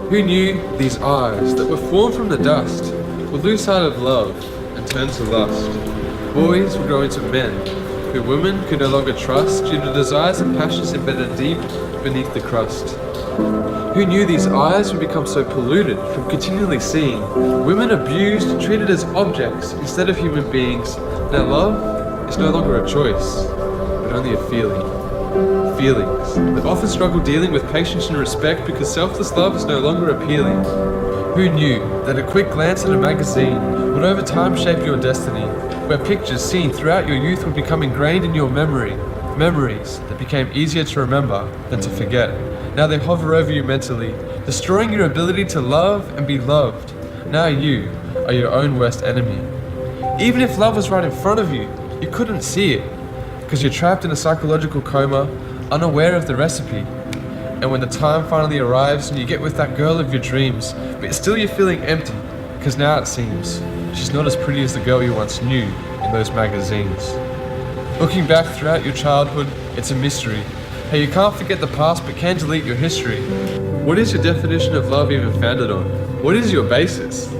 Who knew these eyes that were formed from the dust would lose sight of love and turn to lust? Boys would grow into men, who women could no longer trust due to desires and passions embedded deep beneath the crust. Who knew these eyes would become so polluted from continually seeing women abused, treated as objects instead of human beings, that love is no longer a choice, but only a feeling. Feelings that often struggle dealing with patience and respect because selfless love is no longer appealing. Who knew that a quick glance at a magazine would over time shape your destiny, where pictures seen throughout your youth would become ingrained in your memory, memories that became easier to remember than to forget. Now they hover over you mentally, destroying your ability to love and be loved. Now you are your own worst enemy. Even if love was right in front of you, you couldn't see it, because you're trapped in a psychological coma, unaware of the recipe. And when the time finally arrives and you get with that girl of your dreams, but still you're feeling empty, because now it seems she's not as pretty as the girl you once knew in those magazines. Looking back throughout your childhood, it's a mystery. How you can't forget the past but can delete your history. What is your definition of love even founded on? What is your basis?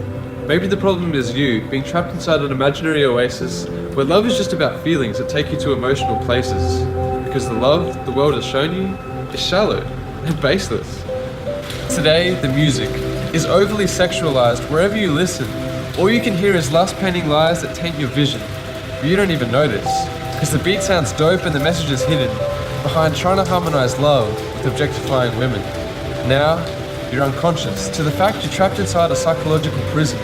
Maybe the problem is you being trapped inside an imaginary oasis where love is just about feelings that take you to emotional places. Because the love the world has shown you is shallow and baseless. Today, the music is overly sexualized wherever you listen. All you can hear is lust-painting lies that taint your vision. But you don't even notice, because the beat sounds dope and the message is hidden behind trying to harmonize love with objectifying women. Now, you're unconscious to the fact you're trapped inside a psychological prison,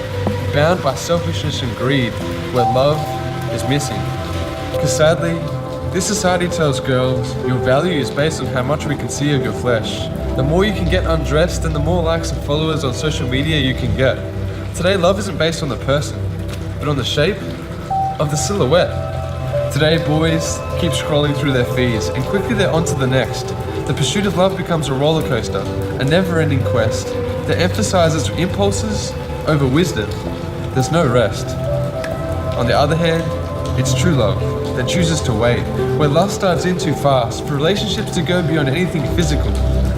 bound by selfishness and greed, where love is missing. Because sadly, this society tells girls your value is based on how much we can see of your flesh. The more you can get undressed and the more likes and followers on social media you can get. Today, love isn't based on the person, but on the shape of the silhouette. Today, boys keep scrolling through their feeds and quickly they're on to the next. The pursuit of love becomes a roller coaster, a never-ending quest that emphasizes impulses over wisdom. There's no rest. On the other hand, it's true love that chooses to wait, where lust dives in too fast for relationships to go beyond anything physical,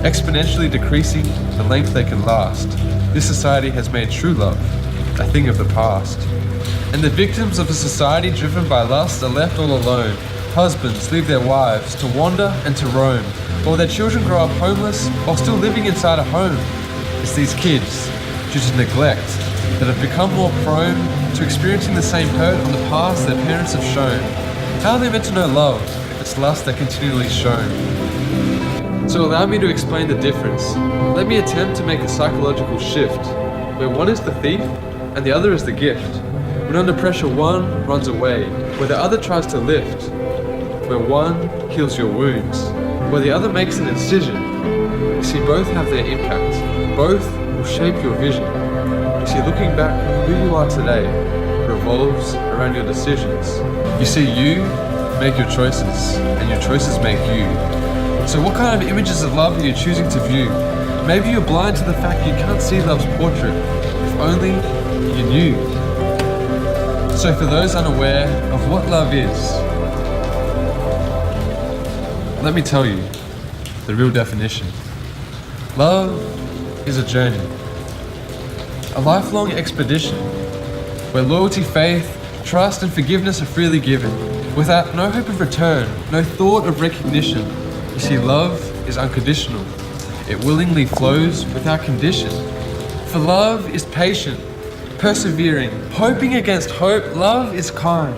exponentially decreasing the length they can last. This society has made true love a thing of the past. And the victims of a society driven by lust are left all alone. Husbands leave their wives to wander and to roam, while their children grow up homeless while still living inside a home. It's these kids, due to neglect, that have become more prone to experiencing the same hurt on the paths their parents have shown. How are they meant to know love if it's lust they're continually shown? So allow me to explain the difference. Let me attempt to make a psychological shift, where one is the thief and the other is the gift. When under pressure one runs away, where the other tries to lift. Where one heals your wounds, where the other makes an incision. You see, both have their impact. Both will shape your vision. You see, looking back, who you are today revolves around your decisions. You see, you make your choices, and your choices make you. So what kind of images of love are you choosing to view? Maybe you're blind to the fact you can't see love's portrait. If only you knew. So for those unaware of what love is, let me tell you the real definition. Love is a journey, a lifelong expedition, where loyalty, faith, trust and forgiveness are freely given, without no hope of return, no thought of recognition. You see, love is unconditional. It willingly flows without condition. For love is patient, persevering, hoping against hope. Love is kind.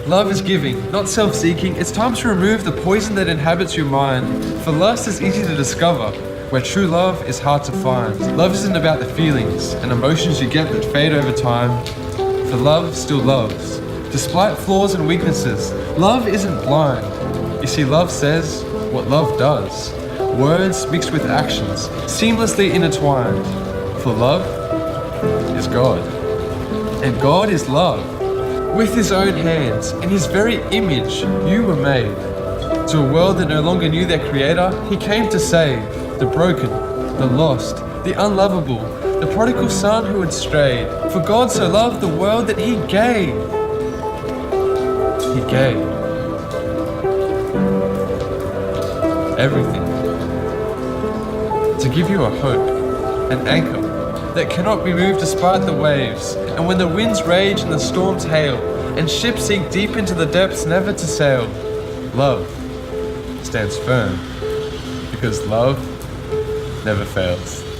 Love is giving, not self-seeking. It's time to remove the poison that inhabits your mind. For lust is easy to discover, where true love is hard to find. Love isn't about the feelings and emotions you get that fade over time. For love still loves, despite flaws and weaknesses. Love isn't blind. You see, love says what love does. Words mixed with actions, seamlessly intertwined. For love is God, and God is love. With his own hands, in his very image, you were made. To a world that no longer knew their creator, he came to save the broken, the lost, the unlovable, the prodigal son who had strayed. For God so loved the world that he gave. He gave everything to give you a hope, an anchor that cannot be moved despite the waves, and when the winds rage and the storms hail, and ships sink deep into the depths never to sail. Love stands firm, because love never fails.